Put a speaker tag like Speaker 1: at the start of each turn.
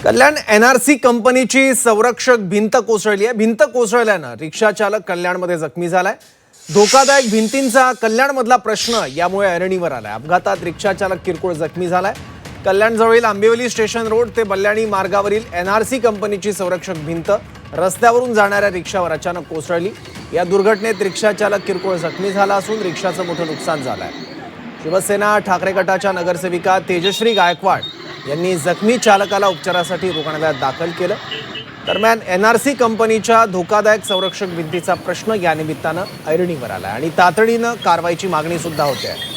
Speaker 1: कल्याण NRC कंपनीची संरक्षक भिंत कोसळली आहे। भिंत कोसळल्यानं रिक्षा चालक कल्याणमध्ये जखमी झालाय। धोकादायक भिंतींचा कल्याणमधला प्रश्न यामुळे ऐरणीवर आलाय। अपघातात रिक्षा चालक किरकोळ जखमी झालाय। कल्याणजवळील आंबिवली स्टेशन रोड ते बल्याणी मार्गावरील एनआरसी कंपनीची संरक्षक भिंत रस्त्यावरून जाणाऱ्या रिक्षावर अचानक कोसळली। या दुर्घटनेत रिक्षा चालक किरकोळ जखमी झाला असून रिक्षाचं मोठं नुकसान झालंय। शिवसेना ठाकरे गटाच्या नगरसेविका तेजश्री गायकवाड यांनी जखमी चालकाला उपचारासाठी रुग्णालयात दाखल केलं। दरम्यान एनआरसी कंपनीच्या धोकादायक संरक्षक भिंतीचा प्रश्न या निमित्तानं ऐरणीवर आला आणि तातडीनं कारवाईची मागणी सुद्धा होते आहे।